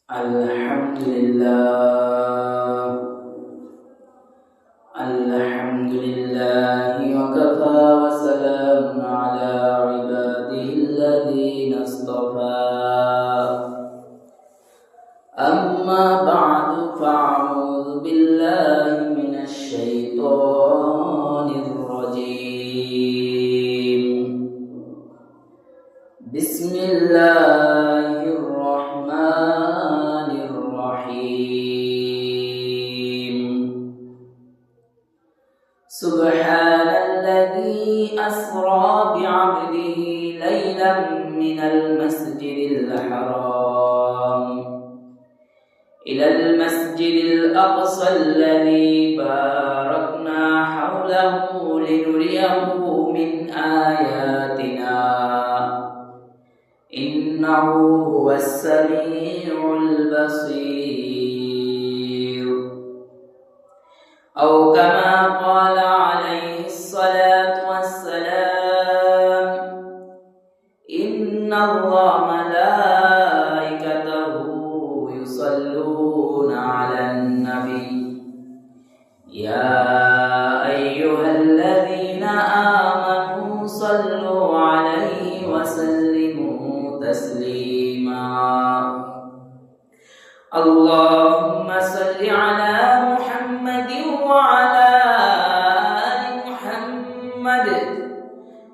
Alhamdulillah wa kafa wa salamun ala ibadihi alladhina istafa. Amma ba'du fa'udhu billahi minasy syaithanir rajim. Bismillahirrahmanirrahim. Subhanalladzi asra bi'abdihi laylan minal masjidil haram ilal masjidil aqsa alladzi barakna hawlahu linuriyahu min ayatina innahu huwas sami'ul basir. Aw kama qala alaihi salatu wassalam, inna Allaha malaikatahu yusalluna 'alan nabi ya ayyuhalladzina amanu sallu 'alaihi wa sallimu taslima. Allahumma salli 'ala Muhammadin wa 'ala ali Muhammad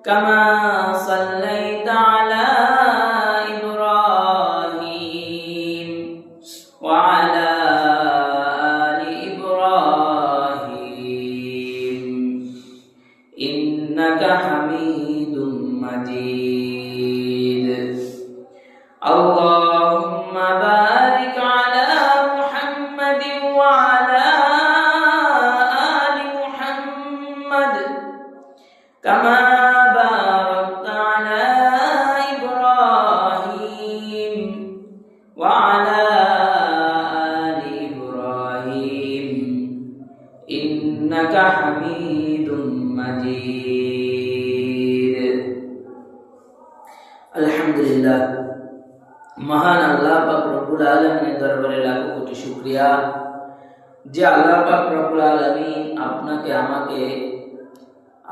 kama sallaita 'ala Ibrahim wa 'ala ali Ibrahim innaka Hamidum Majid. Allahumma barik 'ala Muhammadin wa 'ala ali Muhammad kama barakta 'ala Ibrahim wa 'ala ali Ibrahim innaka Hamidum Majid. Alhamdulillah, মহান আল্লাহ পাক রব্বুল আলামিনের দরবারে লাখো কোটি শুকরিয়া যে আল্লাহ পাক রব্বুল আলামিন আপনাকে আমাকে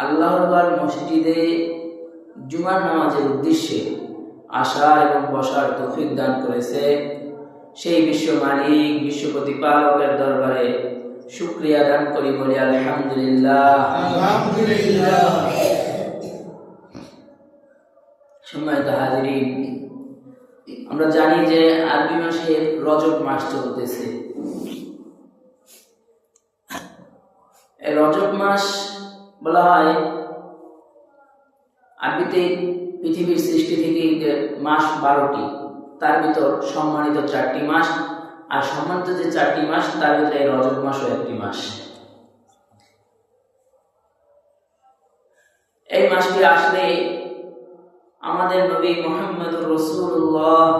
আল্লাহর ঘর মসজিদে জুমার নামাজের উদ্দেশ্যে আসার এবং বসার তৌফিক দান করেছে। সেই বিশ্ব মালিক বিশ্ব প্রতিপালকের দরবারে শুকরিয়া দান করি, বলি আলহামদুলিল্লাহ। আলহামদুলিল্লাহ। সম্মানিত হাজিরিন, আমরা জানি যে আরবি মাসে রজব মাস চলতেছে। এই রজব মাস বলা হয় আরবিতে পৃথিবীর সৃষ্টি থেকে মাস 12টি, তার ভিতর সম্মানিত 4টি মাস, আর সম্মানিত যে 4টি মাস তার ভিতরে এই রজব মাসও একটি মাস। এই মাসটি আসলে আমাদের নবী মুহাম্মদুর রাসূলুল্লাহ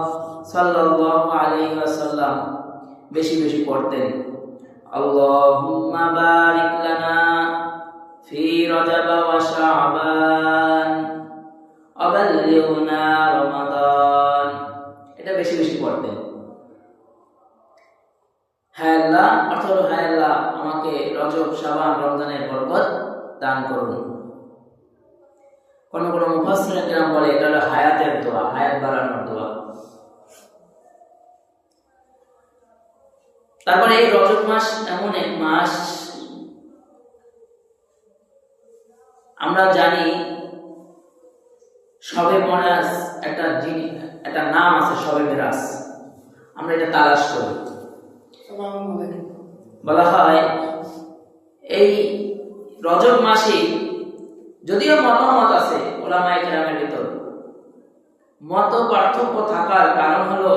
সাল্লাল্লাহু আলাইহি ওয়াসাল্লাম বেশি বেশি পড়তেন, আল্লাহুম্মা বারিক লানা ফি রজব ওয়া শাবান ওয়া বাল্লিগনা রমাদান। এটা বেশি বেশি পড়তেন। হে আল্লাহ, অর্থ হলো হে আল্লাহ, আমাকে রজব, শাবান, রমজানের বরকত দান করুন। কোন কোন মুফাসসিরিন কেরাম বলে এটা হলো হায়াতের দোয়া, হায়াত বাড়ানোর দোয়া। তারপরে এই রজব মাস এমন এক মাস, আমরা জানি শবে মেরাজ একটা নাম আছে, শবে মেরাজ। আমরা এটা তালাশ করি। বলা হয় এই রজব মাসে, যদিও মতামত আছে উলামায়ে কেরামের ভিতর, মত পার্থক্য থাকার কারণ হলো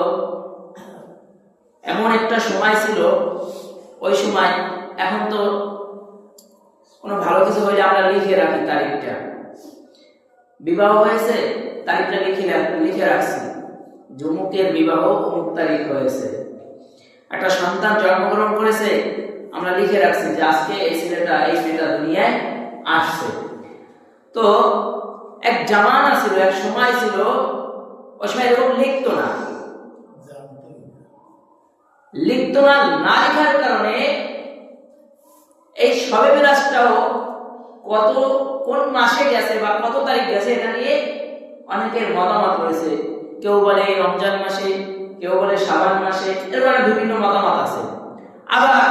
এমন একটা সময় ছিল, ওই সময়, এখন তো কোনো ভালো কিছু হইলে আমরা লিখে রাখি তারিখটা, বিবাহ হয়েছে তারিখটা লিখে রাখছি, যুমুকের বিবাহ অমুক তারিখ হয়েছে, একটা সন্তান জন্মগ্রহণ করেছে আমরা লিখে রাখছি যে আজকে এই ছেলেটা এই মেয়েটা দুনিয়ায় আসছে। তো এক জামানা ছিল, এক সময় ছিল, ওই সময় এরকম লিখতো না, লিখত না লেখার কারণে এই শবে মেরাজটাও কোন মাসে গেছে বা কত তারিখ গেছে এটা নিয়ে অনেকের মতামত রয়েছে। কেউ বলে রমজান মাসে, কেউ বলে শাবান মাসে, এরকম বিভিন্ন মতামত আছে। আবার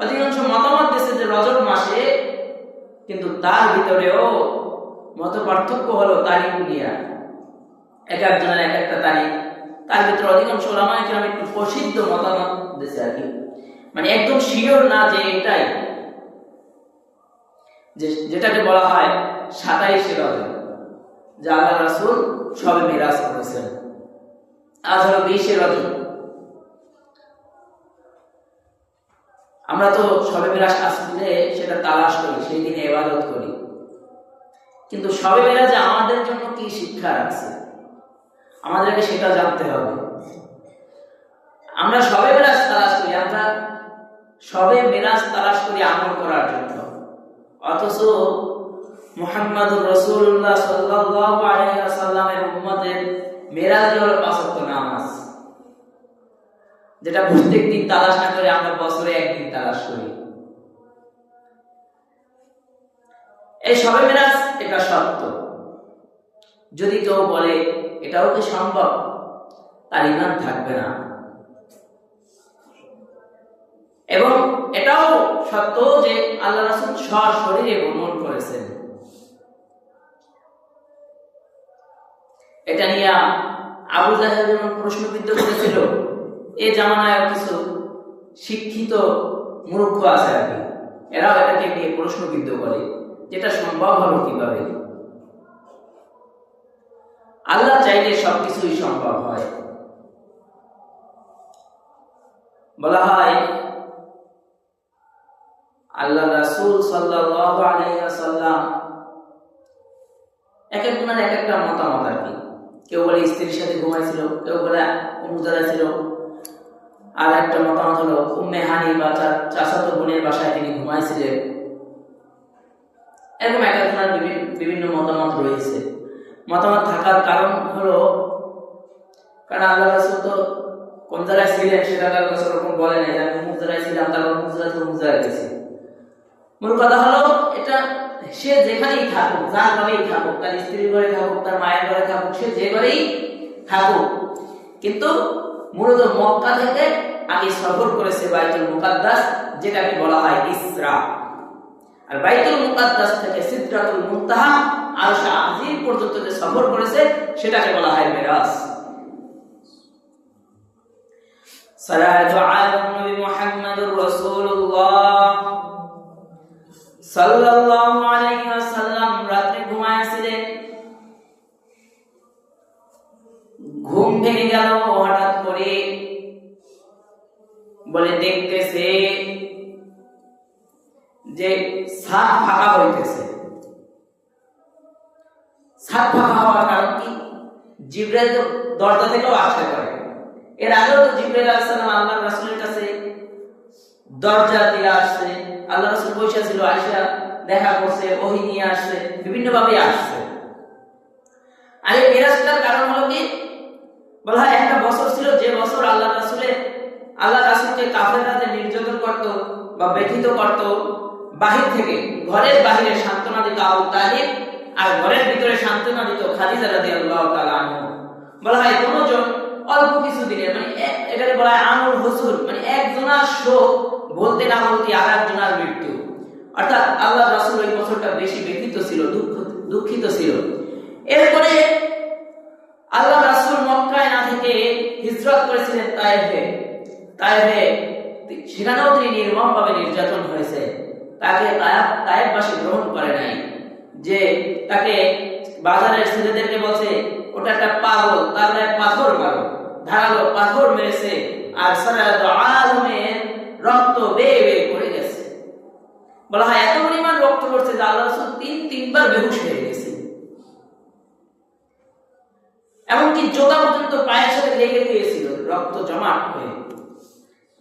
অধিকাংশ মতামত দিচ্ছে যে রজব মাসে, কিন্তু তার ভিতরেও মত পার্থক্য হলো তারিখ নিয়ে, এক একজনের এক একটা তারিখ। তার ভিতরে অধিকাংশ ওলামায়ে কেরাম একটু প্রসিদ্ধ মতামত দিচ্ছে আর কি, মানে একদম শিওর না যে এটাই, যেটাকে বলা হয় 27শে রজব, যা আল্লাহ রাসূল শবে মিরাজ করেছেন। আজ হলো 20শে রজব। আমরা তো শবে মিরাজ আসলে সেটা তালাশ করি, সেই দিনে ইবাদত করি, কিন্তু শবে মিরাজে আমাদের জন্য কি শিক্ষা আছে আমাদেরকে সেটা জানতে হবে। আমরা শবে মিরাজ তালাশ করি, আমরা শবে মিরাজ তালাশ করি আমল করার জন্য, অথচ মুহাম্মদুর রাসূলুল্লাহ সাল্লাল্লাহু আলাইহি ওয়াসাল্লামের উম্মতের মিরাজ হলো 5 ওয়াক্ত নামাজ, যেটা প্রত্যেকদিন তালাশ না করে আমরা বছরে একদিন তালাশ করি। এই শবে মিরাজ এটা সত্য। যদি কেউ বলে এটাও কি সম্ভব, তার ঈমান থাকবে না। এবং এটাও সত্য যে আল্লাহ রাসূল সশরীরে ভ্রমণ করেছেন। এটা নিয়ে আবু জাহেল যখন প্রশ্নবিদ্ধ করেছিল, এই জামানায় কিছু শিক্ষিত মূর্খ আছে আর কি, এরাও এটাকে নিয়ে প্রশ্নবিদ্ধ করে, যেটা সম্ভব হলো কিভাবে। আল্লাহ চাইলে সবকিছুই সম্ভব হয়। বলা হয় আল্লাহ রাসূল সাল্লাল্লাহু আলাইহি ওয়াসাল্লাম এক একজনের এক একটা মতামত আর কি। কেউ বলে স্ত্রীর সাথে ঘুমাইছিল, কেউ বলে উমুদারা ছিল, আর একটা মতামত হলো উম্মে হানি বা চাচাতো বোনের বাসায় তিনি ঘুমাইছিলেন। এরকম এক একজনের বিভিন্ন মতামত রয়েছে। মতামত থাকার কারণ হলো, কারণ আল্লাহ রাসূল তো কোন জায়গায় ছিলেন সেটা তার কাছে ওরকম বলে নাই, আমি অমুক জায়গায় ছিলাম, তারপর অমুক জায়গায় গেছি। মূল কথা হলো এটা, সে যেখানেই থাকুক, যার ঘরেই থাকুক, তার স্ত্রীর ঘরে থাকুক, তার মায়ের ঘরে থাকুক, সে যে ঘরেই থাকুক, কিন্তু মূলত মক্কা থেকে আগে সফর করেছে বাইতুল মুকাদ্দাস, যেটাকে বলা হয় ইসরা। আর বাইতুল মুকাদ্দাস থেকে সিদরাতুল মুনতাহা আরশে আজিম পর্যন্ত যে সফর করেছে সেটাকে বলা হয় মিরাজ। সালাতু আলা নবী মুহাম্মদুর রাসূলুল্লাহ সাল্লাল্লাহু আলাইহি ওয়াসাল্লাম রাতে ঘুমাইছিলেন। ঘুম ভেঙে গেল হঠাৎ করে, বলে দেখতেছে যে ছাদ ফাঁকা হইতেছে। ছাদ ফাঁকা হওয়ার কারণ কি? জিবরাইল তো দরজা থেকেও আসতে পারে। এর আগেও তো জিবরাইল আলাইহিস সালাম আল্লাহর রাসূলের কাছে দরজা দিয়ে আসছে, আল্লাহ রাসূল বসে ছিল, আয়েশা দেখা করছে, ওহী নিয়ে আসছে, বিভিন্ন ভাবে আসছে। আর এই মিরাজটার কারণ হলো কি? বলা হয় একটা বছর ছিল, যে বছর আল্লাহ রাসূলকে কাফেররা যে নির্যাতন করত বা ব্যথিত করত, বাহির থেকে, ঘরের বাহিরে সান্ত্বনা দিত আবু তালিব, আর ঘরের ভিতরে সান্ত্বনা দিত খাদিজা রাদিয়াল্লাহু তাআলা আনহা। বলা হয় কোনজন অল্প কিছু দিনের, মানে এটাকে বলা হয় আমুল হুজুর, মানে একজনের শোক বলতে না বলতে আর একজনের মৃত্যু। অর্থাৎ আল্লাহ রাসূল ওই বছরটা বেশি ব্যথিত ছিল, দুঃখিত ছিল। এরপরে আল্লাহ রাসূল মক্কায় না থেকে হিজরত করেছিলেন তায়েফে। সেখানেও তিনি নির্মমভাবে নির্যাতন হয়েছে। তাকে তায়েফবাসী গ্রহণ করে নাই, যে তাকে বাজারের ছেলেদেরকে বলছে ওটা একটা পাগল, তার গায়ে পাথর মারো, ধারালো পাথর মেরেছে, আর সারাত আলমের রক্ত বেয়ে বেয়ে পড়ে গেছে। বলা হয় এত পরিমাণ রক্ত পড়ছে যে আল্লাহ রাসূল তিনবার বেহুশ হয়ে গেছে। এমনকি জোতা পর্যন্ত পায়ের সাথে লেগে গিয়েছিল রক্ত জমাট হয়ে।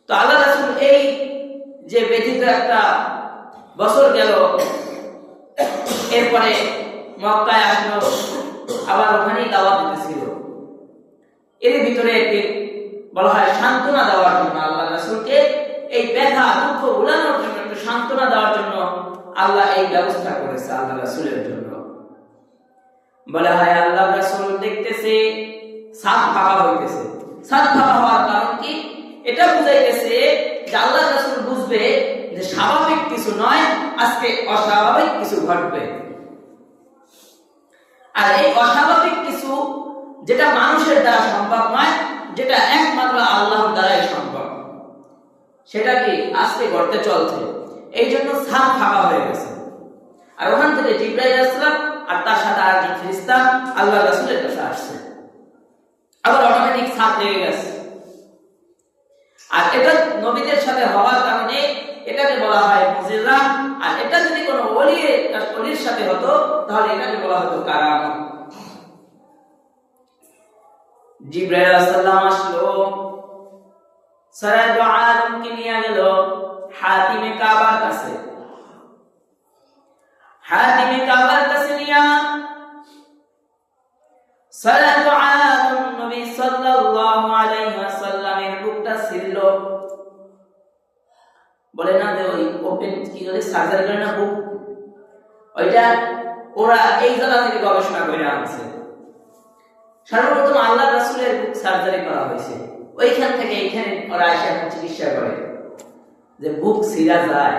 তো আল্লাহ রাসূল এই যে ব্যথিত একটা বছর গেল, এরপরে মক্কায় আসলো, আবার ওখানেই দাওয়াত দিতেছিল। এর ভিতরে বলা হয় সান্ত্বনা দেওয়ার জন্য আল্লাহ এই ব্যথা দুঃখ ভুলানোর জন্য, একটু সান্ত্বনা দেওয়ার জন্য আল্লাহ এই ব্যবস্থা করেছে আল্লাহ রাসূলের জন্য। বলা হয় আল্লাহ রাসূল দেখতেছে সাত ফাঁকা হইতেছে। সাত ফাঁকা হওয়ার কারণ কি? এটা বুঝাইতেছে যে আল্লাহ রাসূল বুঝবে যে স্বাভাবিক কিছু নয়, আজকে অস্বাভাবিক কিছু ঘটবে। আর এই অস্বাভাবিক কিছু যেটা মানুষের দ্বারা সম্ভব নয়, যেটা একমাত্র আল্লাহর দ্বারাই সম্ভব, সেটা কি আজকে ঘটতে চলছে। এই জন্য সাত ফাঁকা হয়ে গেছে। আর ওখান থেকে জিবরাইল আলাইহিস সালাম আর তার সাথে আরেকজন ফেরেশতা আল্লাহ রাসূলের কাছে আসছে, আবার অটোমেটিক সাত লেগে গেছে। আর এটা নবীদের সাথে হওয়ার কারণে এটাকে বলা হয় মুজিজা। আর এটা যদি কোনো ওলির সাথে হতো তাহলে এটাকে বলা হতো কারামত। জিবরাইল আলাইহিস সালাম আসলো, সরাইদ আলমকে নিয়ে গেল হাতিমে কাবার কাছে। হাতিমে কাবার কাছে নিয়ে সরাইদ আলম নবী সাল্লাল্লাহু আলাইহি ওয়াসাল্লামের বুকটা ছিল। বলে না যে ওই ওপেন কি করে সার্জারি করে না বুক, ওইটা ওরা এই জায়গা থেকে গবেষণা করে আনছে। সর্বপ্রথম আল্লাহ রাসূলের বুক সার্জারি করা হয়েছে, ওইখান থেকে এইখানে ওরা এসে চিকিৎসা করে যে বুক ছিঁড়া যায়।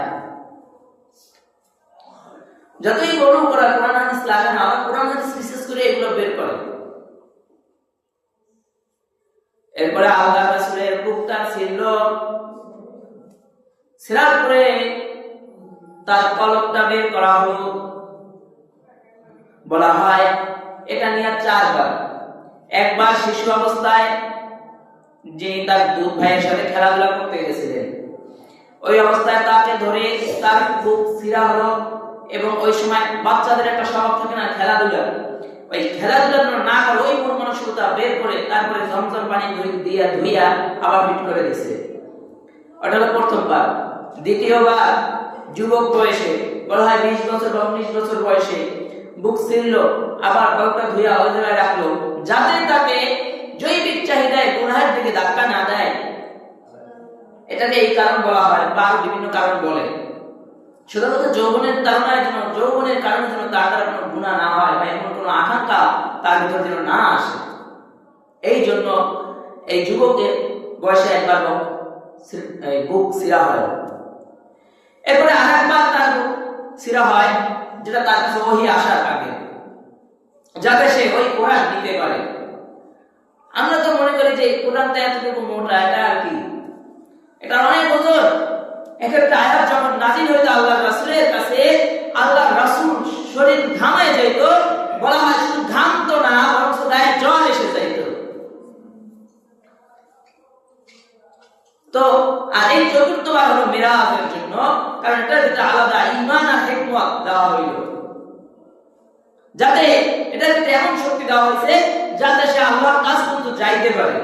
যতই বড় করা কোরআন হাদিস লাগে না, ওরা কোরআন হাদিস বিশেষ করে এগুলো বের করে। এরপরে আল্লাহ রাসূলের বুকটা ছিল, ছিঁড়ার পরে তার কলবটা বের করা হলো। বলা হয় এটা নিয়ে চারবার। একবার শিশু অবস্থায় যে তার দুধ ভাইয়ের সাথে খেলাধুলা করতে গেছিলেন, ওই অবস্থায় তাকে ধরে তার বুক ছিঁড়া হলো। এবং ওই সময় বাচ্চাদের একটা স্বভাব থাকে না খেলাধুলা, ওই খেলাধুলা না করে ওই মন মানসিকতা বের করে তারপরে জমজম পানি দিয়ে ধুইয়া আবার ফিট করে দিয়েছে। ওটা হলো প্রথমবার। দ্বিতীয়বার যুবক বয়সে, বলা হয় 20 বছর বা 19 বছর বয়সে বুক ছিঁড়ল, আবার বুকটা ধুইয়া ওই জায়গায় রাখলো যাতে তাকে জৈবিক চাহিদায় গুনাহের দিকে ধাক্কা না দেয়। এটাকে এই কারণ বলা হয় বা বিভিন্ন কারণ বলে। শুধুমাত্র যৌবনের তাড়নার জন্য, যৌবনের কারণের জন্য তার দ্বারা কোনো গুনাহ না হয় বা এমন কোনো আকাঙ্ক্ষা তার ভিতর যেন না আসে, এই জন্য এই যুবকের বয়সে একবার বুক ছিঁড়া হয়। এরপরে আরেকবার তার বুক ছিঁড়া হয়, যেটা তার কাছে ওহী আসার আগে, যাতে সে ওই কোরআন নিতে পারে। আমরা তো মনে করি যে কোরআনটা এতটুকু মোটা, এটা আর কি, এটা অনেক ওজন। একটা আয়াত যখন নাযিল হইতো আল্লাহর রাসূলের কাছে, আল্লাহর রাসূল শরীর ঘামে যাইত। বলা হয় শুধু ঘামতো না, বরং গায়ে জ্বর এসে যাইত। তো আর এই চতুর্থবার হলো মিরাজের জন্য, কারণ এটা একটা আলাদা ঈমান আর হিকমত দেওয়া হইল, যাতে এটা এমন শক্তি দেওয়া হয়েছে যাতে সে আল্লাহর কাছ পর্যন্ত যাইতে পারে।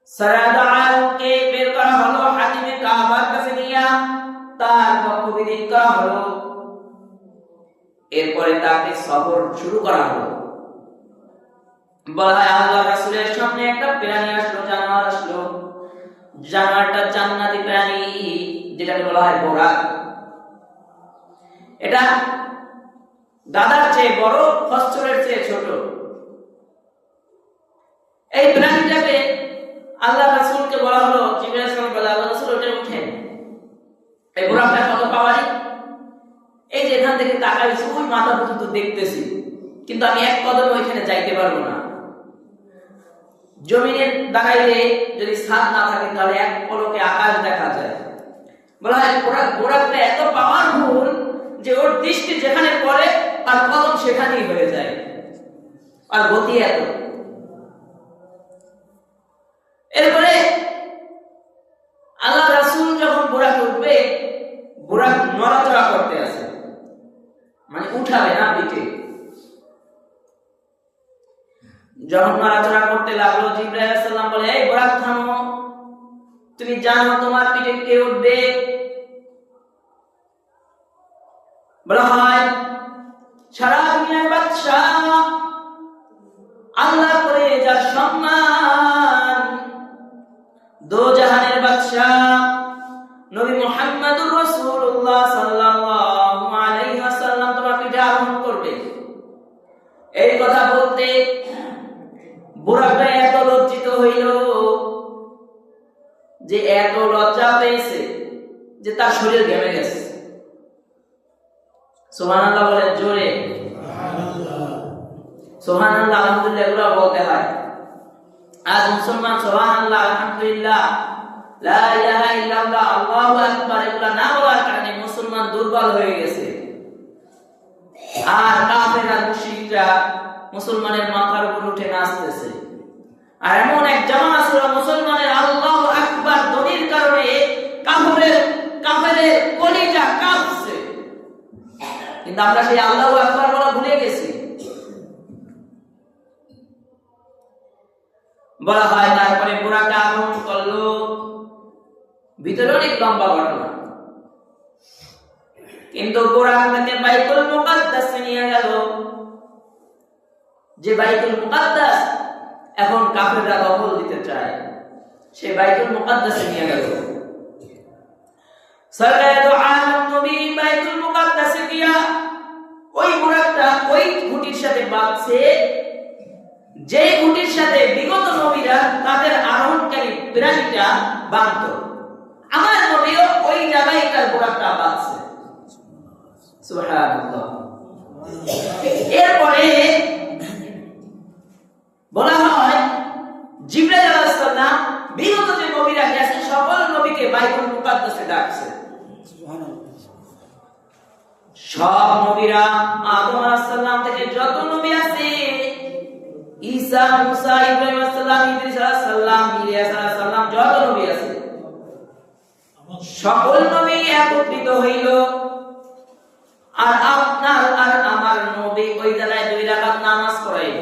সরাইদ আলমকে বের করা হলো হাতিমে কাবার কাছে নিয়ে, তার বক্তব্য করা হলো। এরপরে তাকে সফর শুরু করা হলো। বলা হয় আল্লাহ রাসূলের সামনে একটা প্রাণী আসলো, জানোয়ার আসলো। জানোয়ারটা জান্নাতি প্রাণী, যেটাকে বলা হয় বোরাক। এটা দাদার চেয়ে বড়, খচ্চরের চেয়ে ছোট। এই প্রাণীটাকে আল্লাহ রাসূলকে বলা হলো, জিবরাইল আলাইহিস সালাম বলে আল্লাহ রাসূল ওটা উঠেন। এই বোরাকটা কত পাওয়ারি, এই যে এখান থেকে তাকাইছি ওই মাথা পর্যন্ত দেখতেছি, কিন্তু আমি এক কদম ওইখানে যাইতে পারবো না। জমিনের দাঁড়াইলে যদি ছাদ না থাকে তাহলে এক পলকে আকাশ দেখা যায়। বলা হয় বোরাকটা এত পাওয়ারফুল যে ওর দৃষ্টি যেখানে পড়ে আর কদম সেখানেই হয়ে যায়, আর গতি এত। এরপরে আল্লাহ রাসূল যখন বোরাক উঠবে, বোরাক নড়াচড়া করতে আছে, মানে উঠাবে না পিঠে। যখন নড়াচড়া করতে লাগলো, জিবরাইল আলাইহিস সালাম বলে, এই বোরাক থামো, তুমি জানো তোমার পিঠে কে উঠবে? বলা হয় সারা দুনিয়ার বাদশাহ, আল্লাহ করে যার সম্মান, দো জাহানের বাদশা নবী মুহাম্মদুর রাসূলুল্লাহ সাল্লাল্লাহু আলাইহি ওয়াসাল্লাম তোমার পিঠে আরোহণ করবে। এই কথা বলতে বুরাকটা এত লজ্জিত হইল যে এত লজ্জা পেয়েছে যে তার শরীর ঘেমে গেছে। সুবহানাল্লাহ বলেন জোরে। সুবহানাল্লাহ আলহামদুলিল্লাহ এগুলো বলতে হয়। আজ মুসলমান সুবহানাল্লাহ আলহামদুলিল্লাহ লা ইলাহা ইল্লাল্লাহ আল্লাহু আকবার এগুলো না বলার কারণে মুসলমান দুর্বল হয়ে গেছে। আর কাফেররা মুশরিকরা মুসলমানের মাথার উপর উঠে নাচতেছে। আর এমন এক জামাত ছিল মুসলমানের আল্লাহু আকবার ধ্বনির কারণে কাফেরের কলিজা কাঁপছে। কিন্তু আমরা সেই আল্লাহু আকবার বলা ভুলে গেছি। বলা হয় তারপরে বুরাকা আরোহণ করলো। ভিতরে অনেক লম্বা ঘটনা, কিন্তু বুরাকাকে বাইতুল মুকাদ্দাসে নিয়ে গেল। যে বাইতুল মুকাদ্দাস এখন কাফেররা দখল দিতে চায়, সে বাইতুল মুকাদ্দাসে নিয়ে গেল। সরকারে তো আলম নবী বাইতুল মুকাদ্দাসে গিয়া ওই বুরাকটা ওই খুঁটির সাথে বাঁধছে, যে খুঁটির সাথে বিগত নবীরা তাদের আরোহণকারী প্রাণীটা বাঁধত। আমার নবীও ওই জায়গায় তার বুরাকটা বাঁধছে। সুবহানাল্লাহ। এরপরে বলা হয় জিবরাইল আলাইহিস সালাম বিগত যে নবীরা গেছে সকল নবীকে বাইতুল মুকাদ্দাসে ডাকছে। সব নবীরা আদম আলাইহিস সালাম থেকে যত নবী আছে, ঈসা, মুসা, ইব্রাহিম আলাইহিস সালাম, ইদ্রিস আলাইহিস সালাম, ইলিয়াস আলাইহিস সালাম, যত নবী আছে সকল নবী একত্রিত হইল। আর আপনার আর আমার নবী ওই জায়গায় 2 রাকাত নামাজ পড়াইল।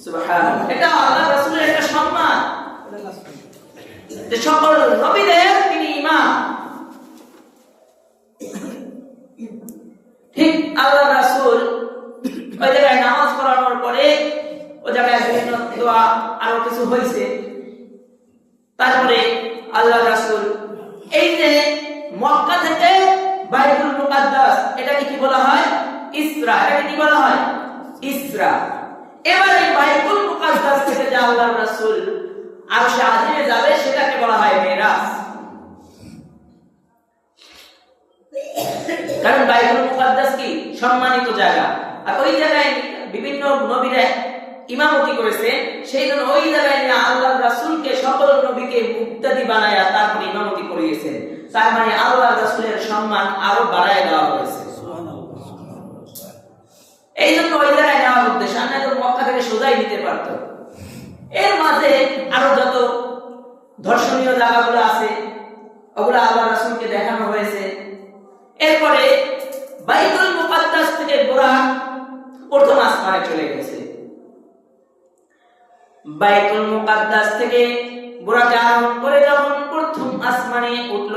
সুবহানাল্লাহ। এটা আল্লাহর রাসূলের একটা সম্মান যে সকল নবীদের তিনি ইমাম। ঠিক আল্লাহর রাসূল ওই জায়গায় নামাজ পড়ানোর পরে ওই জায়গায় বিভিন্ন দোয়া আরো কিছু হয়েছে। তারপরে আল্লাহর রাসূল এই যে মক্কা থেকে বাইতুল মুকাদ্দাস এটাকে কি বলা হয়? ইসরা। এটাকে কি বলা হয়? ইসরা। এবারে বাইতুল মুকাদ্দাস থেকে যে আল্লাহর রাসূল আরশে আজিমে যাবে সেটাকে বলা হয় মিরাজ। কারণ বাইতুল মুকাদ্দাস কি সম্মানিত জায়গা, আর ওই জায়গায় বিভিন্ন নবীরা ইমামতি করেছে, সেই জন্য ওই জায়গায় আল্লাহর রাসূলকে সকল নবীকে মুক্তাদি বানায়া তারপরে ইমামতি করিয়েছেন। তার মানে আল্লাহর রাসূলের সম্মান আরো বাড়ায় দেওয়া হয়েছে। এই জন্য ওই জায়গায় নেওয়ার উদ্দেশ্য, আমরা তো মক্কা থেকে সোজাই নিতে পারত। এর মাঝে আরো যত দর্শনীয় জায়গাগুলো আছে ওগুলো আল্লাহর রাসূলকে দেখানো হয়েছে। এরপরে বাইতুল মুকাদ্দাস থেকে বুরাক প্রথম আসমানে চলে গেছে। বাইতুল মুকাদ্দাস থেকে বুরাক আরোহণ করে যখন প্রথম আসমানে উঠল,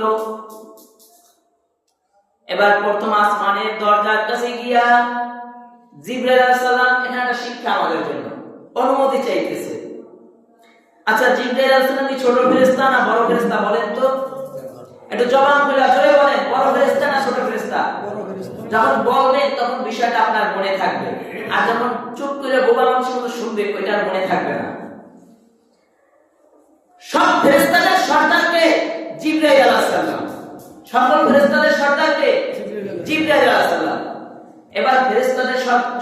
এবার প্রথম আসমানের দরজার কাছে গিয়া জিবরাইল আলাইহিস সালাম এখানে একটা শিক্ষা আমাদের জন্য অনুমতি চাইতেছে। আচ্ছা, জিবরাইল আলাইহিস সালাম কি ছোট ফেরেশতা না বড় ফেরেশতা বলেন তো? একটু জবান খুলে জোরে বলেন, বড় ফেরেশতা না ছোট ফেরেশতা? যখন বলবেন তখন বিষয়টা আপনার মনে থাকবে, আর যখন চুপ করে বোবা মানুষের মতো শুনবে ওইটা মনে থাকবে না। সব ফেরেশতাদের সর্দারকে জিবরাইল আলাইহিস সালাম, সকল ফেরেশতাদের সর্দারকে জিবরাইল আলাইহিস সালাম। এবার ফেরেশতাদের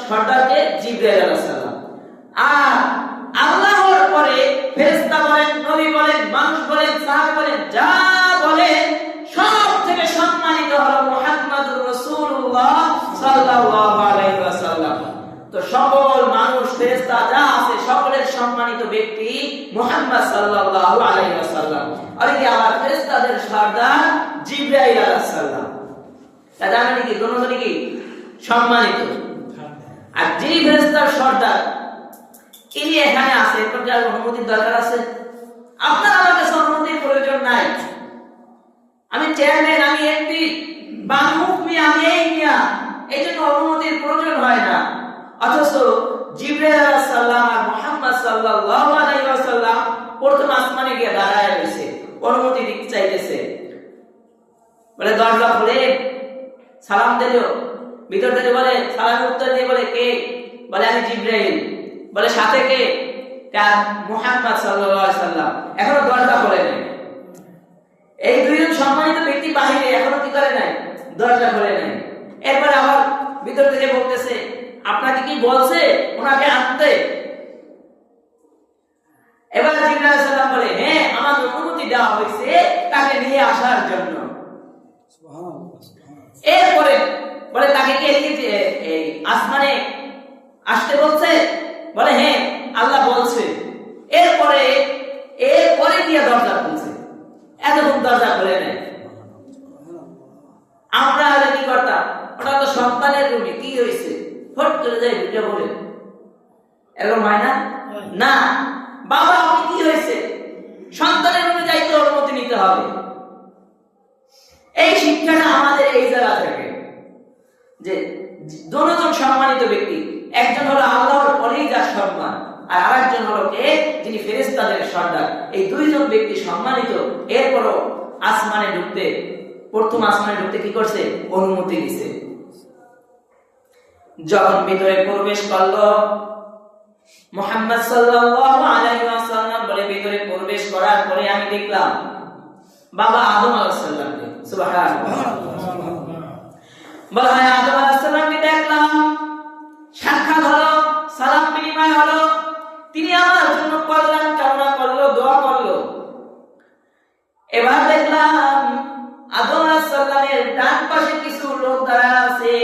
সর্দারকে জিবরাইল আলাইহিস সালাম। আর আল্লাহর পরে ফেরেশতা বলেন, নবী বলেন, মানুষ বলেন, সাহাবী বলেন, যা বলেন সব থেকে সম্মানিত হলো মুহাম্মদুর রাসূলুল্লাহ সাল্লাল্লাহু আলাইহি ওয়াসাল্লাম। তো সকল মানুষ ফেরেশতা যা আছে সকলের সম্মানিত ব্যক্তি মুহাম্মদ সাল্লাল্লাহু আলাইহি ওয়াসাল্লাম। আর এই আবার ফেরেশতাদের সর্দার জিবরাইল আলাইহিস সালাম। তারা মানে কি দুজনই কি সম্মানিত। আর যিনি ফেরেশতার সর্দার ইনি এখানে আছে, এরপর যার অনুমতির দরকার আছে? আপনার আমার কাছে অনুমতির প্রয়োজন নাই। আমি চেয়ারম্যান, আমি এমপি, বা মুখমি, আমি এই মিয়া, এই জন্য অনুমতির প্রয়োজন হয় না। অথচ জিবরাইল আলাইহিস সালাম আর মুহাম্মদ সাল্লাল্লাহু আলাইহি ওয়াসাল্লাম প্রথম আসমানে গিয়ে দাঁড়ায় রয়েছে। অনুমতি দিতে চাইতেছে। বলে দরজা খুলে সালাম দিল, ভিতর থেকে বলে সালামের উত্তর দিয়ে বলে কে? বলে আমি জিবরাইল। বলে সাথে কে? মুহাম্মদ সাল্লাল্লাহু আলাইহি সাল্লাম। এখনো দরজা খুলে নাই। এই দুইজন সম্মানিত ব্যক্তি বাহিরে, এখনো কি করে নাই? দরজা খুলে নাই। এরপরে আবার ভিতর থেকে বলতেছে আপনাকে কি বলছে ওনাকে আনতে? এবার জিবরাইল আলাইহিস সালাম বলে হ্যাঁ, আমার অনুমতি দেওয়া হয়েছে তাকে নিয়ে আসার জন্য। এরপরে বলে তাকে কি এই আসমানে আসতে বলছে? বলে হ্যাঁ, আল্লাহ বলছে। এরপরে গিয়ে দরজা খুলছে। এতক্ষণ দরজা খুলে নেয়। আমরা আগে কি করতাম? ওটা তো সন্তানের রুমে, কি হয়েছে ফট করে যাই ঢুকে বলে, এরকম হয় না? না, বাবা আপনি কি হয়েছে, সন্তানের রুমে যাইতে অনুমতি নিতে হবে। এই শিক্ষাটা আমাদের এই জায়গা থেকে, যে দুজন সম্মানিত ব্যক্তি, একজন হলো আল্লাহর পরেই যার সম্মান, আর আরেকজন হলো কে? যিনি ফেরেশতাদের সর্দার। এই দুইজন ব্যক্তি সম্মানিত। এরপরও আসমানে ঢুকতে, প্রথম আসমানে ঢুকতে কি করছে? অনুমতি দিয়েছে। যখন ভিতরে প্রবেশ করলো মুহাম্মদ সাল্লাল্লাহু আলাইহি ওয়াসাল্লাম, বলে ভিতরে প্রবেশ করার পরে আমি দেখলাম বাবা আদম আলাইহিস সালামকে। সুবহানাল্লাহ। বলা হয় আদম আলাইহিস সালামকে দেখলাম, সাক্ষাৎ হলো, সালাম বিনিময় হলো। তিনি আমার জন্য কল্যাণ কামনা করলো, দোয়া করলো। এবার দেখলাম আদম আলাইহিস সালামের ডান পাশে কিছু লোক দাঁড়ায় আছে,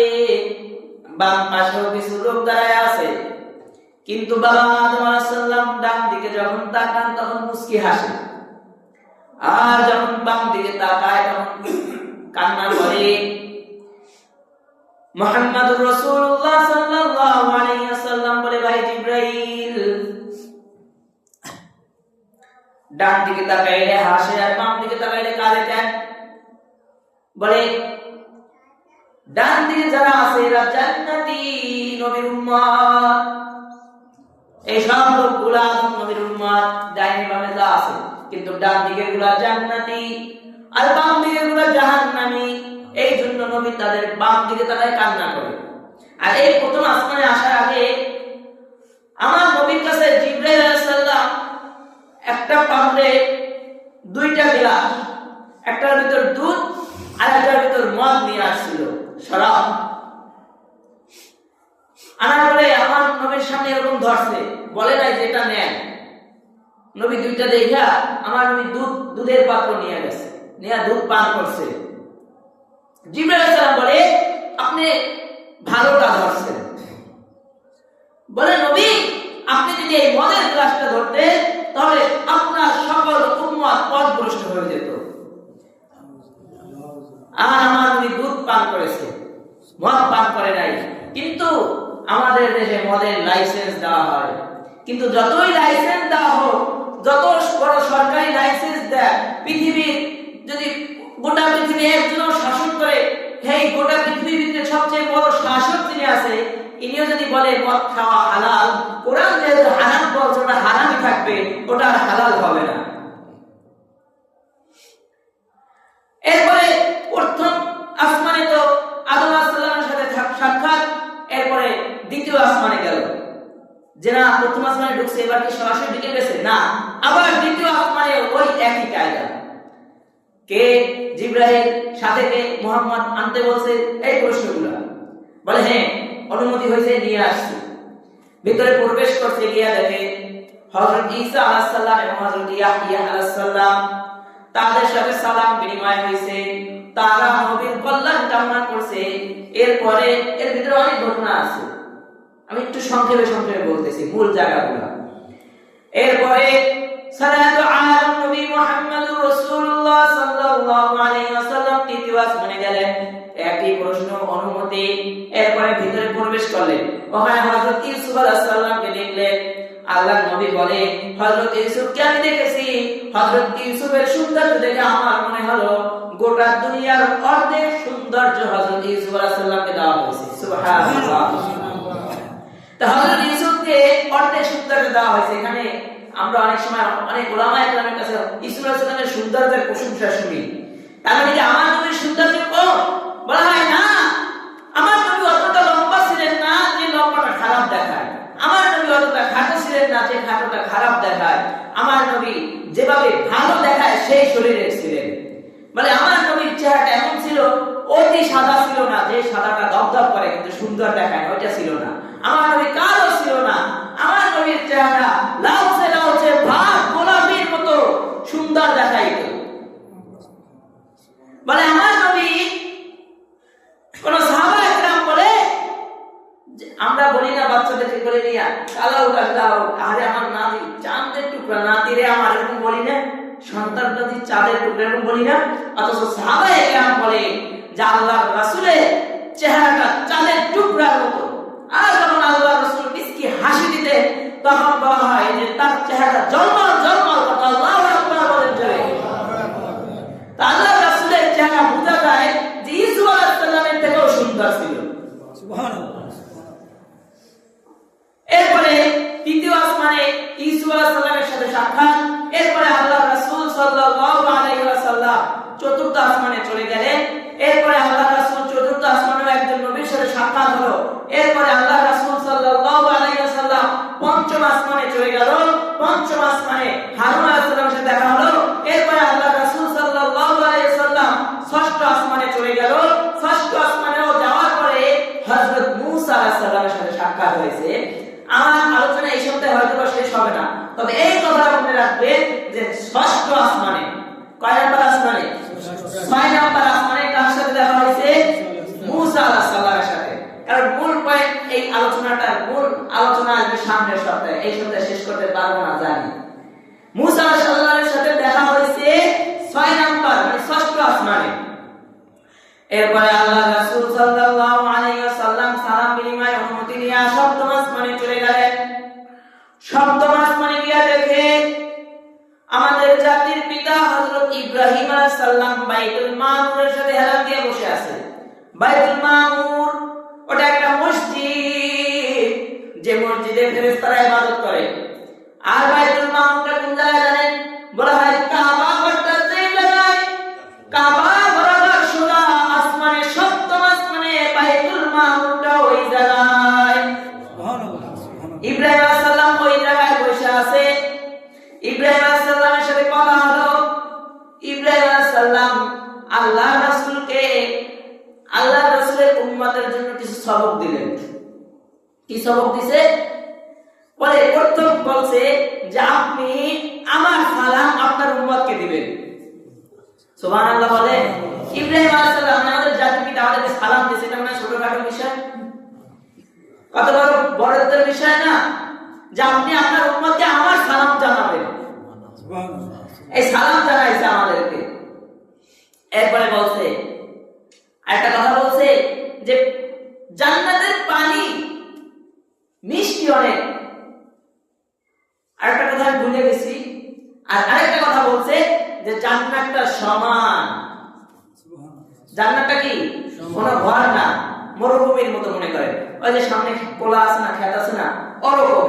বাম পাশেও কিছু লোক দাঁড়ায় আছে। কিন্তু বাবা আদম আলাইহিস সালাম ডান দিকে যখন তাকান তখন মুস্কি হাসে, আর যখন বাম দিকে তাকায় তখন কান্না করে। মুহাম্মদুর রাসূলুল্লাহ সাল্লাল্লাহু আলাইহি ওয়াসাল্লাম বলে ভাই জিবরাইল, ডান দিকে তাকাইলে হাসে আর বাম দিকে তাকাইলে কাঁদে কেন? বলে ডান দিকে যারা আছে এরা জান্নাতি নবীর উম্মত, এই সব লোকগুলা নবীর উম্মত, ডাইনে বামে যা আছে, কিন্তু ডান দিকে গুলা জান্নাতি আর বাম দিকে গুলা জাহান্নামী। এই জন্য নবী তাদের বাম দিকে তাকায় কান্না করে। আর এই প্রথম আসমানে আসার আগে আমার নবীর কাছে জিবরাইল আলাইহিস সালাম একটা পাত্রে দুইটা গ্লাস, একটার ভিতর দুধ আর একটার ভিতর মদ নিয়ে আসছিল, শরাব। আনার পরে আমার নবীর সামনে এরকম ধরছে, বলে নাই যে এটা নেন। নবী দুইটা দেখা আমার নবী দুধের পাত্র নিয়ে গেছে, নিয়ে দুধ পান করছে। জিবরাইল আলাইহিস সালাম বলে আপনি ভালোটা ধরছেন। বলে নবী আপনি যদি এই মদের গ্লাসটা ধরতে তাহলে আপনার সকল উম্মত পথভ্রষ্ট হয়ে যেত। আর আমার নবী দুধ পান করেছে, মদ পান করে নাই। কিন্তু আমাদের দেশে মদের লাইসেন্স দেওয়া হয়, কিন্তু যতই লাইসেন্স দেওয়া হোক, যত বড় সরকারি লাইসেন্স দেয়, পৃথিবীর যদি গোটা পৃথিবী একজন শাসন করে, এই গোটা পৃথিবীর ভিতরে সবচেয়ে বড় শাসক যিনি আছে, ইনিও যদি বলে মদ খাওয়া হালাল, কোরআন যেহেতু হারাম বলছে ওটা হারামই থাকবে, ওটা হালাল হবে না। এরপরে প্রথম আসমানে তো আদম আলাইহিস সালামের সাথে সাক্ষাৎ, এরপরে দ্বিতীয় আসমানে গেল। যে না প্রথম আসমানে ঢুকছে, এবার কি সরাসরি ঢুকে গেছে? না, আবার দ্বিতীয় আসমানে ওই একই কায়দা। কে? জিবরাইল। সাথে কে? মুহাম্মদ আনতে বলছে। এই প্রশ্নগুলো বলে হ্যাঁ অনুমতি হয়েছে, নিয়ে আসছে। ভিতরে প্রবেশ করতে গিয়া দেখে হযরত ঈসা আলাইহিস সালাম এবং হযরত ইয়াহইয়া আলাইহিস সালাম, তাদের সাথে সালাম বিনিময় হয়েছে, তারা নবীর কল্যাণ কামনা করছে। এরপরে এর ভিতরে অনেক ঘটনা আছে, আমি একটু সংক্ষেপে বলতেছি মূল জায়গাগুলো। এরপরে সালাতু আলা নবী মুহাম্মদুর রাসূলুল্লাহ সাল্লাল্লাহু আলাইহি ওয়াসাল্লাম তৃতীয় আসমানে গেলেন, একই প্রশ্ন, অনুমতি। এরপরে ভিতরে প্রবেশ করলেন, ওখানে হযরত ইউসুফ আলাইহিস সালামকে দেখলেন। আল্লাহর নবী বলে হযরত ইউসুফকে আমি দেখেছি, হযরত ইউসুফের সৌন্দর্য দেখে আমার মনে হলো গোটা দুনিয়ার অর্ধেক সৌন্দর্য হযরত ইউসুফ আলাইহিস সালামকে দেওয়া হয়েছে। সুবহানাল্লাহ। তা হযরত ইউসুফকে অর্ধেক সৌন্দর্য দেওয়া হয়েছে। এখানে আমরা অনেক সময় অনেক ওলামায়ে কেরামের কাছে ইসা আলাইহিস সালামের সৌন্দর্যের প্রশংসা শুনি। তার মানে কি আমার নবীর সৌন্দর্য কম? বলা হয় না, আমার নবী অতটা লম্বা ছিলেন না যে লম্বাটা খারাপ দেখায়, আমার নবী অতটা খাটো ছিলেন না যে খাটোটা খারাপ দেখায়, আমার নবী যেভাবে ভালো দেখায় সেই শরীরের ছিলেন। মানে আমার নবীর চেহারাটা এমন ছিল, অতি সাদা ছিল না যে সাদাটা দপদপ করে কিন্তু সুন্দর দেখায়, ওইটা ছিল না। আমার নবী কালো ছিল না, আমার নবীর চেহারা লালচে লালচে ভাত গোলাপের মতো সুন্দর দেখাইতো। মানে আমার নবী কোন সাহাবায়ে কেরাম বলে, আমরা বলি না বাচ্চাদেরকে বলে নিয়া কালা উঠা দাও, আরে আমার নাতি চাঁদের টুকরা, নাতি রে আমার, এরকম বলি না? সন্তান নাতি চাঁদের টুকরা, এরকম বলি না? অথচ সাহাবায়ে কেরাম বলে যে আল্লাহর রাসূলের চেহারাটা চাঁদের টুকরার মতো। আর যখন আল্লাহর রাসূল মিষ্টি হাসি দিতে, তখন বলা হয় যে তার চেহারা জলমল জলমল করত। আল্লাহু আকবার বলেন জোরে। তা আল্লাহর রাসূলের চেহারা বোঝা যায় যে ঈসা আলাইহিস সালামের থেকেও সুন্দর ছিল। সুবহানাল্লাহ। এরপরে তৃতীয় আসমানে ঈসা আলাইহিস সালামের সাথে সাক্ষাৎ। এরপরে আল্লাহর রাসূল সাল্লাল্লাহু আলাইহি ওয়াসাল্লাম চতুর্থ আসমানে চলে গেলেন। এরপরে আল্লাহর রাসূল চতুর্থ আসমানে একজন নবীর সাথে সাক্ষাৎ হলো। এরপরে আল্লাহর রাসূল সাল্লাল্লাহু আলাইহি ওয়াসাল্লাম পঞ্চম আসমানে চলে গেল। পঞ্চম আসমানে হারুন আলাইহিস সালামের সাথে দেখা হলো। এরপরে আল্লাহর রাসূল সাল্লাল্লাহু আলাইহি ওয়াসাল্লাম ষষ্ঠ আসমানে চলে গেল। ষষ্ঠ আসমানেও যাওয়ার পরে হযরত মূসা আলাইহিস সালামের সাথে সাক্ষাৎ হয়েছে। আমার আলোচনা এই সপ্তাহে হয়তো শেষ হবে না, তবে এই কথাটা মনে রাখবেন যে ষষ্ঠ আসমানে, কয় নাম্বার আসমানে? 6 নাম্বার আসমানে কার সাথে দেখা হয়েছে? মূসা আলাইহিস সালামের সাথে। কারণ মূল পয়েন্ট, এই আলোচনাটার মূল আলোচনা আসবে সামনের সপ্তাহে, এই সপ্তাহে শেষ করতে পারবো না জানি। মূসা আলাইহিস সালামের সাথে দেখা হয়েছে 6 নাম্বার মানে ষষ্ঠ আসমানে। এরপরে আল্লাহ রাসূল সাল্লাল্লাহু আলাইহি ওয়াসাল্লাম সালাম বিনিময় অনুমতি নিয়ে সপ্তম আসমানে চলে গেলেন। সপ্তম আসমানে গিয়ে দেখে আমাদের জাতির পিতা হযরত ইব্রাহিম আলাইহিস সালাম বাইতুল মামুরের সাথে হেলান দিয়ে বসে আছে। বাইতুল মামুর ওটা একটা মসজিদ, যে মসজিদে ফেরেশতারা ইবাদত করে। আর বাইতুল মামুরটা কোন জায়গায় জানেন? বলা হয় কাবা ঘরটা যে জায়গায়, কাবা বরাবর সোজা আসমানে সপ্তম আসমানে বাইতুল মামুরটা ওই জায়গায়। ইব্রাহিম আলাইহিস সালাম ওই জায়গায় বসে আছে। ইব্রাহিম আলাইহিস সালামের সাথে কথা হলো। ইব্রাহিম আলাইহিস সালাম আল্লাহর রাসূলকে, আল্লাহর রাসূলের উম্মতের জন্য কিছু সবক দিলেন। কি সবক দিছে? বলে প্রথম বলছে যে আপনি আমার সালাম আপনার উম্মতকে দিবেন। সুবহানাল্লাহ বলে। ইব্রাহিম আলাইহিস সালাম আমাদের জাতির পিতা, আমাদেরকে সালাম দিয়েছে, এটা মানে ছোটখাটো বিষয়? কত বড় বড়দের বিষয় না যে আপনি আপনার উম্মতকে আমার সালাম জানাবেন। এই সালাম জানাইছে আমাদেরকে। এরপরে বলছে একটা কথা, বলছে যে জান্নাতের পানি মিষ্টি অনেক। আরেকটা কথা আমি ভুলে গেছি। আর আরেকটা কথা বলছে যে জান্নাতটা সমান। জান্নাতটা কি কোনো ঘর না, মরুভূমির মতো মনে করে। ওই যে সামনে কোলা আছে না, ক্ষেত আছে না, ওরকম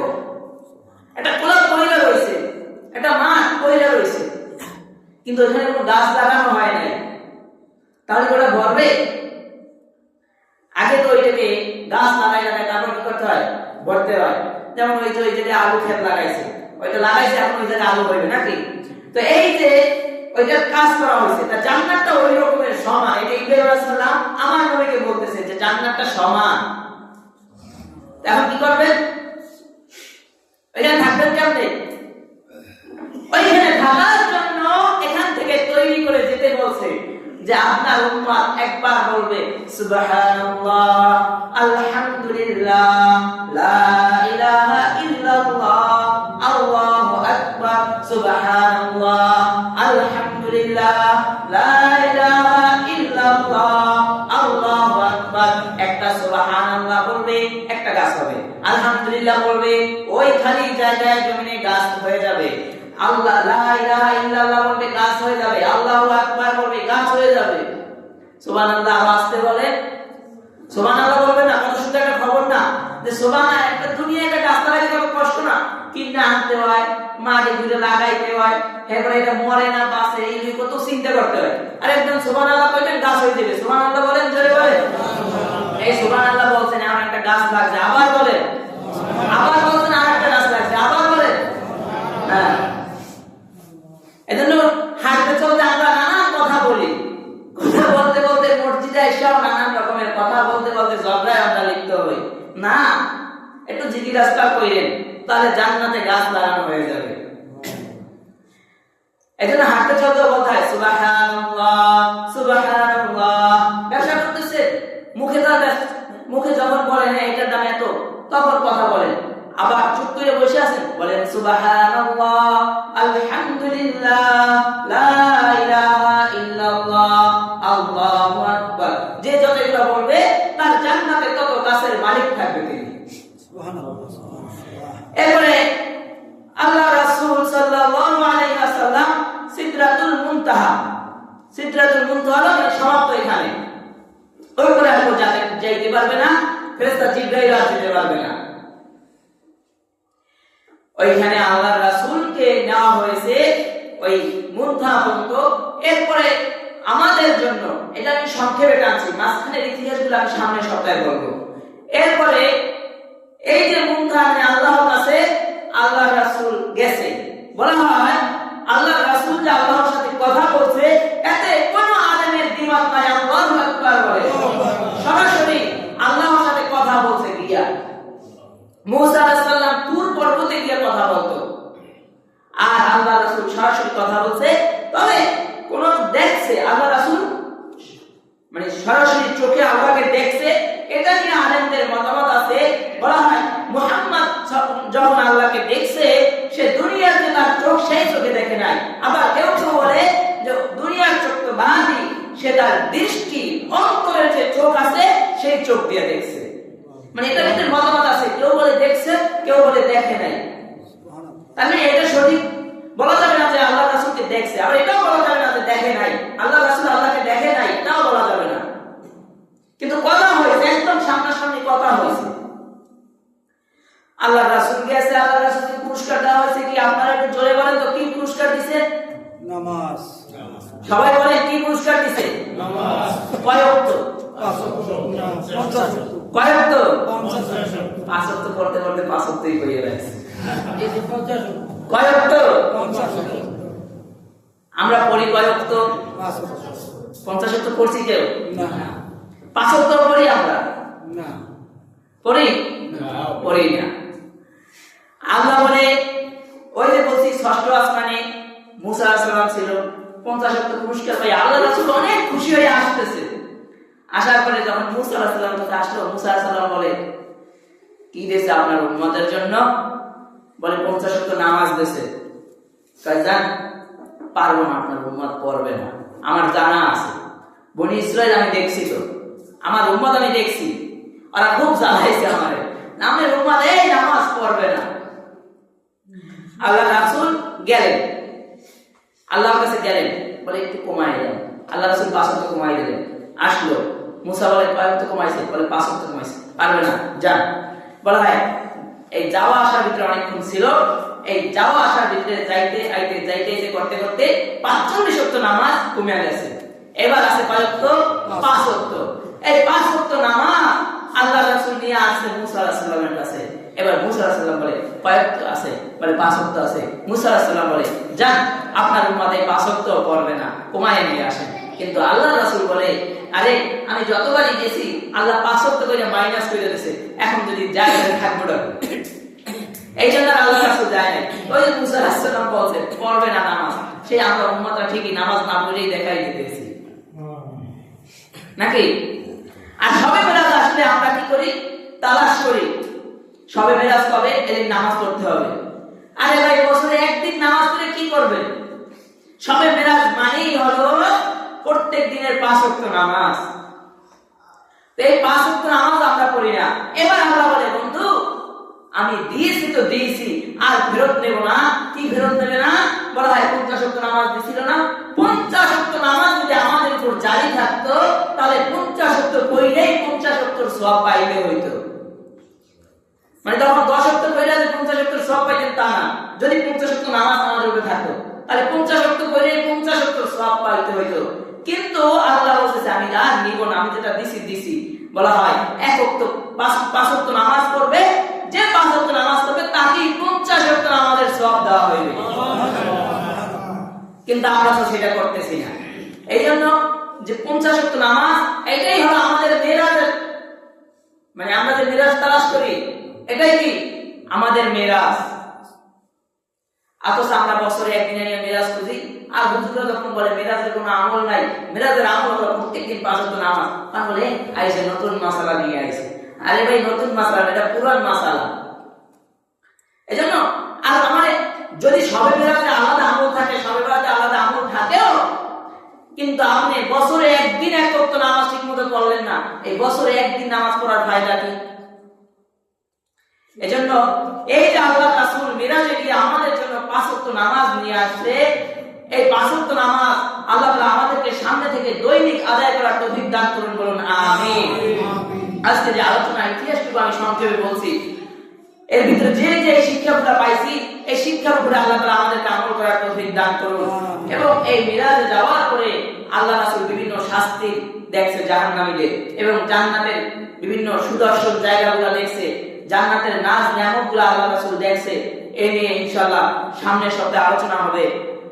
একটা কোলা পয়লা রয়েছে, একটা মাঠ পয়লা রয়েছে, কিন্তু এখানে কোনো গাছ লাগানো হয় নাই। তাহলে ওটা ভরবে? আগে তো ওইটাকে গাছ লাগাই লাগাই তারপর কি করতে হয়? ভরতে হয়। যেমন ওই যে ওই জায়গায় আলু ক্ষেত লাগাইছে, ওইটা লাগাইছে, এখন ওই জায়গায় আলু হইবে নাকি? তো এই যে ওইটার কাজ করা হয়েছে, তা জান্নাতটা ওই রকমের সমান। এটা ইব্রাহিম আলাইহিস সালাম আমার নবীকে বলতেছে যে জান্নাতটা সমান। এখন কি করবেন? ওইখানে থাকবেন কেমনে? ওইখানে থাকার জন্য এখান থেকে তৈরি করে যেতে বলছে যে আপনার উম্মত একবার বলবে সুবহানাল্লাহ, আলহামদুলিল্লাহ, লা ইলাহা ইল্লাল্লাহ, আল্লাহু আকবার, সুবহানাল্লাহ, আলহামদুলিল্লাহ, লা ইলাহা ইল্লাল্লাহ, আল্লাহু আকবার। একটা সুবহানাল্লাহ বলবে, একটা গাছ হবে। আলহামদুলিল্লাহ বলবে, ওই খালি জায়গায় জমিনে গাছ হয়ে যাবে। আল্লাহ লা ইলাহা ইল্লাল্লাহ বলবে, গাছ হয়ে যাবে। আল্লাহু আকবার বলবে, গাছ হয়ে যাবে। সুবহানাল্লাহ আসতে বলে, সুবহানাল্লাহ বলবে না, কত সুন্দর একটা খবর না যে সুবহানাল্লাহ। একটা দুনিয়া একটা গাছ লাগাইতে কত কষ্ট না, কিনা আনতে হয়, মাটি ঘুরে লাগাইতে হয়, এরপরে এটা মরে না বাঁচে এই কত চিন্তা করতে হয়। আর একজন সুবহানাল্লাহ কইতেন গাছ হয়ে যাবে। সুবহানাল্লাহ বলেন, জোরে বলেন। এই সুবহানাল্লাহ বলছেন আমার একটা গাছ লাগছে, আবার বলেন। আবার বলছেন আর একটা গাছ লাগছে, আবার বলেন। হ্যাঁ, এজন্য হাঁটতে চলতে আমরা নানান কথা বলি, কথা বলতে বলতে মসজিদে এসেও নানান রকমের কথা বলতে বলতে ঝগড়ায় আমরা লিপ্ত হই। না, একটু জিকির আজকাল কইরেন, তাহলে জান্নাতে গাছ লাগানো হয়ে যাবে। এজন্য হাঁটতে চলতে বলতে হয় সুবহানাল্লাহ সুবহানাল্লাহ। ব্যবসা করতেছে, মুখে তার মুখে যখন বলেন এটার দাম এত, তখন কথা বলেন। আবার চুপ করে বসে আছেন, বলেন সুবহানাল্লাহ আলহামদুলিল্লাহ লা ইলাহা ইল্লাল্লাহ আল্লাহু আকবার। যে যতগুলো বলবে তার জান্নাতে তত গাছের মালিক থাকবে তিনি। সুবহানাল্লাহ। এরপরে আল্লাহ রাসূল সাল্লাল্লাহু আলাইহি ওয়াসাল্লাম সিদরাতুল মুনতাহা, সিদরাতুল মুনতাহা হলো সমাপ্ত এখানে, ওইপরে আর যাইতে পারবে না, ফেরেশতা জিবরাইল আর যেতে পারবে না। ওইখানে আল্লাহ রাসূলকে নেওয়া হয়েছে ওই মুনতাহা পর্যন্ত। এরপরে আমাদের জন্য, এটা আমি সংক্ষেপে টানছি, মাঝখানের ইতিহাসগুলো আমি সামনের সপ্তাহে বলবো। এরপরে এই যে মুনতাহা আল্লাহর কাছে আল্লাহ রাসূল গেছে, বলা হয় আল্লাহ রাসূল যে আল্লাহর সাথে কথা বলছে, এতে কোনো আলেমের দ্বিমত নাই। আল্লাহু আকবার বলে, সরাসরি আল্লাহর সাথে কথা বলছে গিয়া। মুসা আলাইহিস সালাম তুর পর্বতে গিয়ে কথা বলতো, আর আল্লাহ রাসূল সরাসরি কথা বলছে। তবে কোন দেখছে আল্লাহ রাসূল, মানে সরাসরি চোখে আল্লাহকে দেখছে, এটা নিয়ে আলেমদের মতামত আছে। বলা হয় মুহাম্মদ যখন আল্লাহকে দেখছে, সে দুনিয়াতে তার চোখ সেই চোখে দেখে নাই। আবার কেউ কেউ বলে যে দুনিয়ার চোখ তো বাদী, সে তার দৃষ্টি অন্তরের যে চোখ আছে সেই চোখ দিয়ে দেখছে। মানে এটা ভিতরে মতামত আছে, কেউ বলে দেখছে, কেউ বলে দেখে নাই। তাহলে এটা সঠিক বলা যাবে না যে আল্লাহ রাসূলকে দেখছে, আর এটাও বলা যাবে না যে দেখে নাই। আল্লাহ রাসূল আল্লাহকে দেখে নাই এটাও বলা যাবে না, কিন্তু কথা হয়েছে, একদম সামনাসামনি কথা হয়েছে। আল্লাহ রাসূল গেছে, আল্লাহ রাসূলকে পুরস্কার দেওয়া হয়েছে কি? আপনারা একটু জোরে বলেন তো, কি পুরস্কার দিয়েছে? নামাজ। সবাই বলে কি পুরস্কার দিয়েছে? নামাজ। কয় ওয়াক্ত? 5 ওয়াক্ত। কয় ওয়াক্ত? 5 ওয়াক্ত পড়তে পড়তে 5 ওয়াক্তই হয়ে গেছে। এই যে 50 কয় ওয়াক্ত? 50 ওয়াক্ত। আমরা পড়ি কয় ওয়াক্ত? 5 ওয়াক্ত। 50 ওয়াক্ত পড়ছি কেউ? না। 5 ওয়াক্ত পড়ি আমরা? না। পড়ি? না, পড়ি না। আল্লাহ বলে, ওই যে বলছি ষষ্ঠ আসমানে মুসা আলাইহিস সালাম ছিল, 50 ওয়াক্ত পুরস্কার পাই। আল্লাহ রাসূল অনেক খুশি হয়ে আসতেছে। আসার পরে যখন মুসা আলাইহিস সালাম কাছে আসলো, মুসা আলাইহিস সালাম বলে কি দিয়েছে আপনার উম্মতের জন্য? বলে 50 ওয়াক্ত নামাজ দিয়েছে। কয় জান পারবো না, আপনার উম্মত পড়বে না, আমার জানা আছে। বনি ইসরাইল আমি দেখছি, তো আমার উম্মত আমি দেখছি, ওরা খুব জ্বালাইছে আমারে, নামের উম্মত এই নামাজ পড়বে না। আল্লাহ রাসূল গেলেন, আল্লাহর কাছে গেলেন, বলে একটু কমাই দেন। আল্লাহ রাসূল 5 ওয়াক্ত কমাই দিলেন। আসলো, মুসা বলে কয় ওয়াক্ত কমাইছে? বলে 5 ওয়াক্ত কমাইছে। পারবে না, যান। বলা হয় এই যাওয়া আসার ভিতরে অনেকক্ষণ ছিল, এই যাওয়া আসার ভিতরে যাইতে আইতে যাইতে করতে করতে 45 ওয়াক্ত নামাজ কমে গেছে। এবার আছে কয় ওয়াক্ত? 5 ওয়াক্ত। এই 5 ওয়াক্ত নামাজ আল্লাহ রাসূল নিয়ে আসছে মুসা আলাইহিস সালামের কাছে। এবার মুসা আলাইহিস সালাম বলে কয় ওয়াক্ত আছে? বলে 5 ওয়াক্ত আছে। মুসা আলাইহিস সালাম বলে যান, আপনার উম্মত এই 5 ওয়াক্ত পড়বে না, কমায় নিয়ে আসেন। কিন্তু আল্লাহ রাসূল বলে আরে আমি যতবারই গেছি আল্লাহ 5 ওয়াক্ত করে মাইনাস করে দিয়েছে, এখন যদি যাই তাহলে থাকবো না। এই জন্য আল্লাহ রাসূল যায় না। ওই মুসা আলাইহিস সালাম বলছে পড়বে না নামাজ, সেই আমরা উম্মতরা ঠিকই নামাজ না পড়েই দেখাই দিতেছি নাকি? আর সবে মেরাজ আসলে আমরা কি করি? তালাশ করি সবে মেরাজ কবে, এদিন নামাজ পড়তে হবে। আরে ভাই, বছরে একদিন নামাজ পড়ে কি করবেন? সবে মেরাজ মানেই হলো প্রত্যেক দিনের 5 ওয়াক্ত নামাজ। এই 5 ওয়াক্ত নামাজ আমরা পড়ি না। এবার আমরা বলে বন্ধু আমি দিয়েছি তো দিয়েছি, আর ফেরত নেব না। কি ফেরত নেবে না? বলা হয় 50 ওয়াক্ত নামাজ দিছিল না, 50 ওয়াক্ত নামাজ যদি আমাদের উপর জারি থাকতো তাহলে 50 ওয়াক্ত পড়লেই 50 ওয়াক্তর সওয়াব পাইলে হইতো। মানে তখন 10 ওয়াক্ত পড়লে যে 50 ওয়াক্তর সওয়াব পাইতেন তা যদি 50 ওয়াক্ত নামাজ আমাদের উপরে থাকতো তাহলে 50 ওয়াক্ত করে 50 ওয়াক্ত সওয়াব পাইতে হইতো, কিন্তু আল্লাহ বলতেছে আমি আর নিব না, আমি যেটা দিছি। বলা হয় এক ওয়াক্ত 5 ওয়াক্ত নামাজ পড়বে, যে 5 ওয়াক্ত নামাজ পড়বে তাকেই 50 ওয়াক্ত নামাজের সওয়াব দেওয়া হইবে। কিন্তু আমরা তো সেটা করতেছি না। এই জন্য যে 50 ওয়াক্ত নামাজ এটাই হলো আমাদের মেরাজের, মানে আমরা যে মেরাজ তালাশ করি এটাই কি আমাদের মেরাজ। অথচ আমরা বছরে একদিনে নিয়ে মেরাজ খুঁজি, আর হুজুররা যখন বলে মেরাজের কোনো আমল নাই, মেরাজের আমল হলো প্রত্যেকদিন 5 ওয়াক্ত নামাজ, তখন বলে আইসে নতুন মাসালা নিয়ে আইসে। আরে ভাই নতুন মাসালা, এটা পুরান মাসালা। এজন্য আর আমাদের যদি সবে মেরাজে আলাদা আমল থাকে, সবে মেরাজে আলাদা আমল থাকেও, কিন্তু আপনি বছরে একদিন এক ওয়াক্ত নামাজ ঠিকমতো পড়লেন না, এই বছরে একদিন নামাজ পড়ার ফায়দা কি? এজন্য এই যে আল্লাহ রাসূল মিরাজে গিয়ে আমাদের জন্য 5 ওয়াক্ত নামাজ নিয়ে আসছে, এই 5 ওয়াক্ত নামাজ আল্লাহ তাআলা আমাদেরকে সামনে থেকে দৈনিক আদায় করার তৌফিক দান করুন, বলুন আমিন। আজকে যে আলোচনা ইতিহাসটুকু আমি সংক্ষেপে বলছি, এর ভিতরে যে যে শিক্ষাগুলো পাইছি, এই শিক্ষার উপরে আল্লাহ তাআলা আমাদেরকে আমল করার তৌফিক দান করুন। এবং এই মিরাজে যাওয়ার পরে আল্লাহ রাসূল বিভিন্ন শাস্তি দেখছে জাহান্নামীদের, এবং জান্নাতের বিভিন্ন সুদর্শন জায়গাগুলো দেখছে, জান্নাতের নাজ নিয়ামতগুলো আল্লাহ রাসূল দেখছে। এই নিয়ে ইনশাআল্লাহ সামনের সপ্তাহে আলোচনা হবে।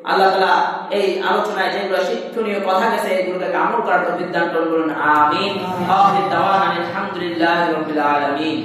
আল্লাহ তাআলা এই আলোচনায় যেগুলো শিক্ষণীয় কথা গেছে এগুলোকে আমল করার তৌফিক দান করুন, বলুন আমিন। আখির দাওয়ানা আলহামদুলিল্লাহি রাব্বিল আলামিন।